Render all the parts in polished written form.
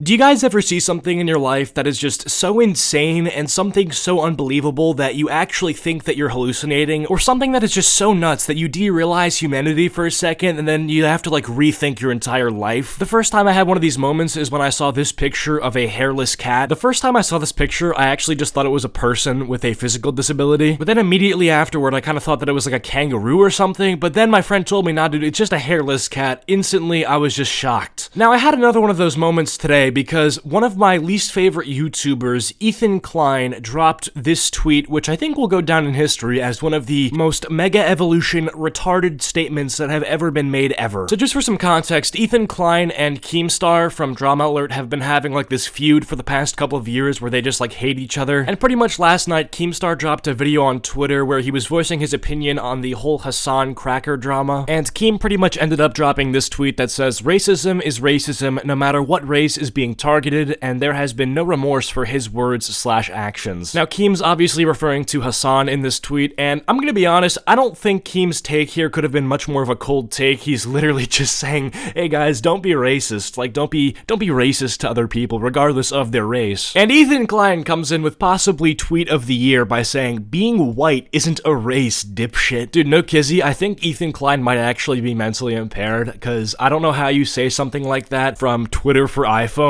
Do you guys ever see something in your life that is just so insane and something so unbelievable that you actually think that you're hallucinating, or something that is just so nuts that you derealize humanity for a second and then you have to like rethink your entire life? The first time I had one of these moments is when I saw this picture of a hairless cat. The first time I saw this picture, I actually just thought it was a person with a physical disability, but then immediately afterward I kind of thought that it was like a kangaroo or something, but then my friend told me, nah dude, it's just a hairless cat. Instantly I was just shocked. Now I had another one of those moments today because one of my least favorite YouTubers, Klein, dropped this tweet, which I think will go down in history as one of the most mega evolution retarded statements that have ever been made ever. So just for some context, Klein and Keemstar from Drama Alert have been having like this feud for the past couple of years where they just like hate each other. And pretty much last night, Keemstar dropped a video on Twitter where he was voicing his opinion on the whole Hassan cracker drama. And Keem pretty much ended up dropping this tweet that says, "Racism is racism no matter what race is being targeted, and there has been no remorse for his words/actions." Now, Keem's obviously referring to Hassan in this tweet, and I'm gonna be honest, I don't think Keem's take here could have been much more of a cold take. He's literally just saying, hey guys, don't be racist. Like, don't be racist to other people, regardless of their race. And Klein comes in with possibly tweet of the year by saying, being white isn't a race, dipshit. Dude, no kizzy, I think Klein might actually be mentally impaired, because I don't know how you say something like that from Twitter for iPhone,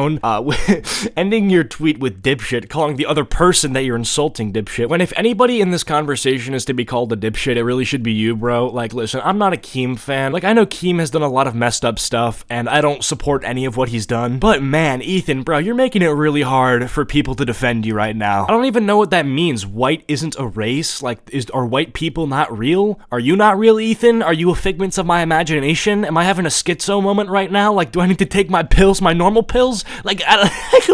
ending your tweet with dipshit, calling the other person that you're insulting dipshit, when if anybody in this conversation is to be called a dipshit, it really should be you, bro. Like, listen, I'm not a Keem fan. Like, I know Keem has done a lot of messed up stuff, and I don't support any of what he's done, but man, Ethan, bro, you're making it really hard for people to defend you right now. I don't even know what that means. White isn't a race? Like, are white people not real? Are you not real, Ethan? Are you a figment of my imagination? Am I having a schizo moment right now? Like, do I need to take my pills, my normal pills? Like,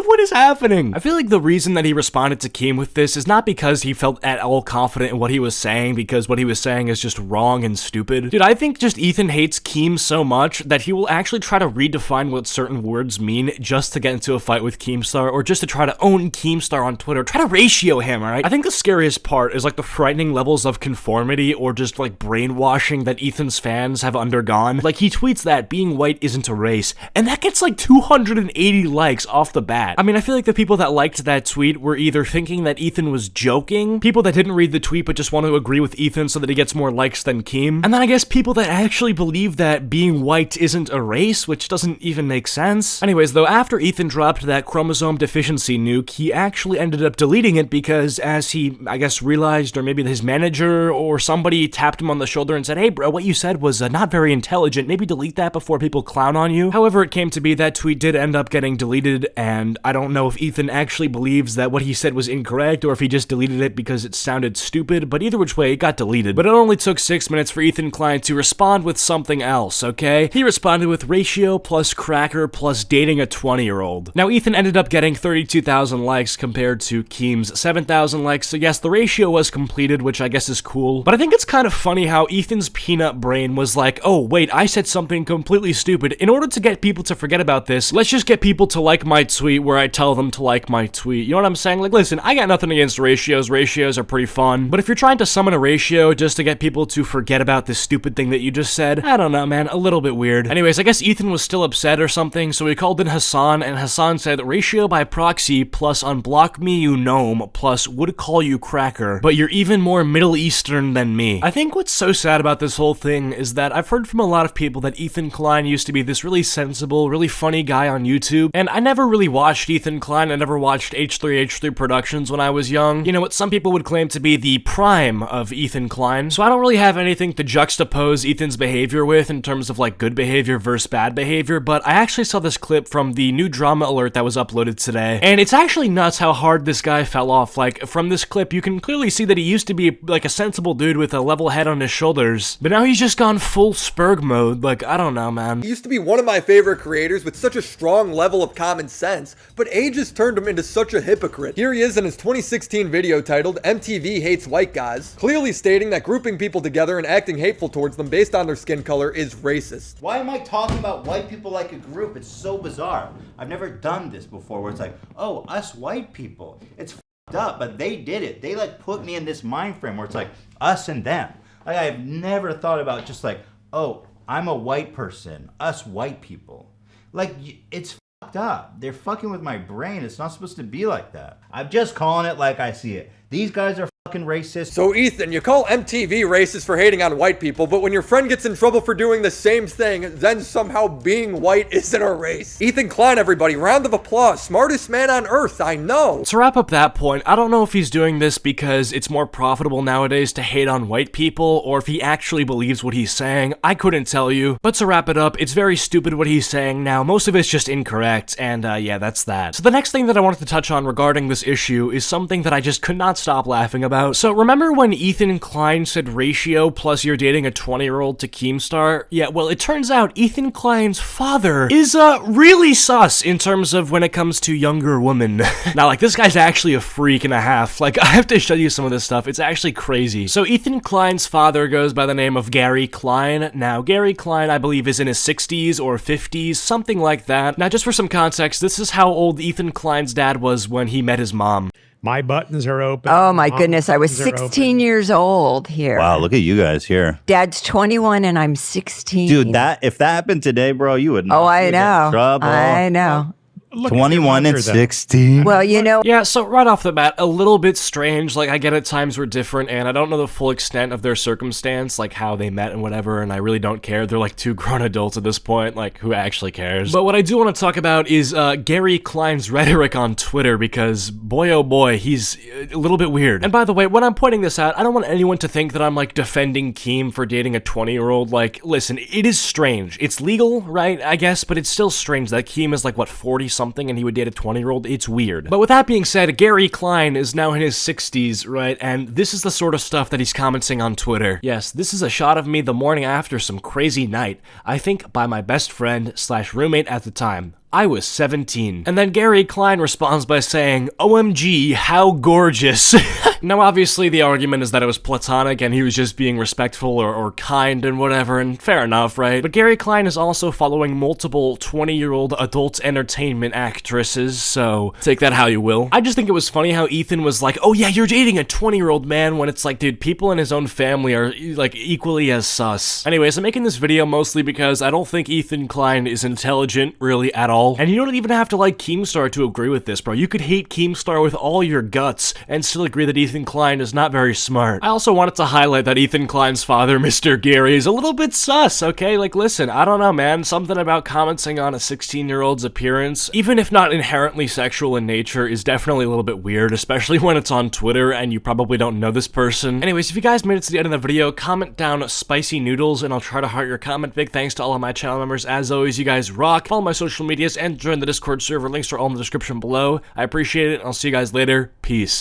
what is happening? I feel like the reason that he responded to Keem with this is not because he felt at all confident in what he was saying, because what he was saying is just wrong and stupid. Dude, I think just Ethan hates Keem so much that he will actually try to redefine what certain words mean just to get into a fight with Keemstar, or just to try to own Keemstar on Twitter. Try to ratio him, alright? I think the scariest part is like the frightening levels of conformity or just like brainwashing that Ethan's fans have undergone. Like, he tweets that being white isn't a race, and that gets like 280 likes off the bat. I mean, I feel like the people that liked that tweet were either thinking that Ethan was joking, people that didn't read the tweet but just want to agree with Ethan so that he gets more likes than Keem, and then I guess people that actually believe that being white isn't a race, which doesn't even make sense. Anyways, though, after Ethan dropped that chromosome deficiency nuke, he actually ended up deleting it because, as he, I guess, realized, or maybe his manager or somebody tapped him on the shoulder and said, hey bro, what you said was not very intelligent, maybe delete that before people clown on you. However, it came to be that tweet did end up getting deleted, and I don't know if Ethan actually believes that what he said was incorrect or if he just deleted it because it sounded stupid, but either which way, it got deleted. But it only took 6 minutes for Klein to respond with something else, okay? He responded with ratio plus cracker plus dating a 20-year-old. Now, Ethan ended up getting 32,000 likes compared to Keem's 7,000 likes, so yes, the ratio was completed, which I guess is cool. But I think it's kind of funny how Ethan's peanut brain was like, oh wait, I said something completely stupid. In order to get people to forget about this, let's just get people to like my tweet where I tell them to like my tweet. You know what I'm saying? Like, listen, I got nothing against ratios. Ratios are pretty fun. But if you're trying to summon a ratio just to get people to forget about this stupid thing that you just said, I don't know, man, a little bit weird. Anyways, I guess Ethan was still upset or something, so he called in Hassan, and Hassan said, ratio by proxy plus unblock me, you gnome, plus would call you cracker, but you're even more Middle Eastern than me. I think what's so sad about this whole thing is that I've heard from a lot of people that Klein used to be this really sensible, really funny guy on YouTube, and I never really watched Klein. I never watched H3H3 Productions when I was young. You know, what some people would claim to be the prime of Klein, so I don't really have anything to juxtapose Ethan's behavior with in terms of like good behavior versus bad behavior, but I actually saw this clip from the new Drama Alert that was uploaded today, and it's actually nuts how hard this guy fell off. Like, from this clip, you can clearly see that he used to be like a sensible dude with a level head on his shoulders, but now he's just gone full Spurg mode. Like, I don't know, man. He used to be one of my favorite creators with such a strong level of common sense, but age has turned him into such a hypocrite. Here he is in his 2016 video titled MTV Hates White Guys, clearly stating that grouping people together and acting hateful towards them based on their skin color is racist. Why am I talking about white people like a group? It's so bizarre. I've never done this before where it's like, oh, us white people. It's f***ed up, but they did it. They like put me in this mind frame where it's like us and them. Like, I've never thought about just like, oh, I'm a white person, us white people. Like, it's f***ed fucked up. They're fucking with my brain. It's not supposed to be like that. I'm just calling it like I see it. These guys are fucking racist. So Ethan, you call MTV racist for hating on white people, but when your friend gets in trouble for doing the same thing, then somehow being white isn't a race. Ethan Klein, everybody, round of applause. Smartest man on earth, I know. To wrap up that point, I don't know if he's doing this because it's more profitable nowadays to hate on white people, or if he actually believes what he's saying. I couldn't tell you. But to wrap it up, it's very stupid what he's saying now. Most of it's just incorrect, and yeah, that's that. So the next thing that I wanted to touch on regarding this issue is something that I just could not stop laughing about. So remember when Ethan Klein said ratio plus you're dating a 20-year-old to Keemstar? Yeah, well, it turns out Ethan Klein's father is really sus in terms of when it comes to younger women. Now, like, this guy's actually a freak and a half. Like, I have to show you some of this stuff. It's actually crazy. So Ethan Klein's father goes by the name of Gary Klein. Now, Gary Klein, I believe, is in his 60s or 50s, something like that. Now, just for some context, this is how old Ethan Klein's dad was when he met his mom. My buttons are open. Oh my goodness, I was 16 years old here. Wow, look at you guys here. Dad's 21 and I'm 16. Dude, if that happened today, bro, you would not I get in know. trouble. I know. Look at your 21 and mother, though. 16. Well, you know, Yeah, so right off the bat, a little bit strange. Like, I get it, times were different, and I don't know the full extent of their circumstance, like how they met and whatever, and I really don't care. They're like two grown adults at this point, like, who actually cares? But what I do want to talk about is Gary Klein's rhetoric on Twitter, because boy oh boy, he's a little bit weird. And by the way, when I'm pointing this out, I don't want anyone to think that I'm like defending Keem for dating a 20-year-old. Like, listen, it is strange. It's legal, right, I guess, but it's still strange that Keem is like, what, 40-something, and he would date a 20-year-old? It's weird. But with that being said, Gary Klein is now in his 60s, right? And this is the sort of stuff that he's commenting on Twitter. Yes, this is a shot of me the morning after some crazy night. I think by my best friend / roommate at the time. I was 17. And then Gary Klein responds by saying, OMG, how gorgeous. Now, obviously, the argument is that it was platonic and he was just being respectful or kind and whatever, and fair enough, right? But Gary Klein is also following multiple 20-year-old adult entertainment actresses, so take that how you will. I just think it was funny how Ethan was like, oh yeah, you're dating a 20-year-old man, when it's like, dude, people in his own family are like equally as sus. Anyways, I'm making this video mostly because I don't think Ethan Klein is intelligent really at all. And you don't even have to like Keemstar to agree with this, bro. You could hate Keemstar with all your guts and still agree that Ethan Klein is not very smart. I also wanted to highlight that Ethan Klein's father, Mr. Gary, is a little bit sus, okay? Like, listen, I don't know, man. Something about commenting on a 16-year-old's appearance, even if not inherently sexual in nature, is definitely a little bit weird, especially when it's on Twitter and you probably don't know this person. Anyways, if you guys made it to the end of the video, comment down spicy noodles and I'll try to heart your comment. Big thanks to all of my channel members. As always, you guys rock. Follow my social medias and join the Discord server. Links are all in the description below. I appreciate it. I'll see you guys later. Peace.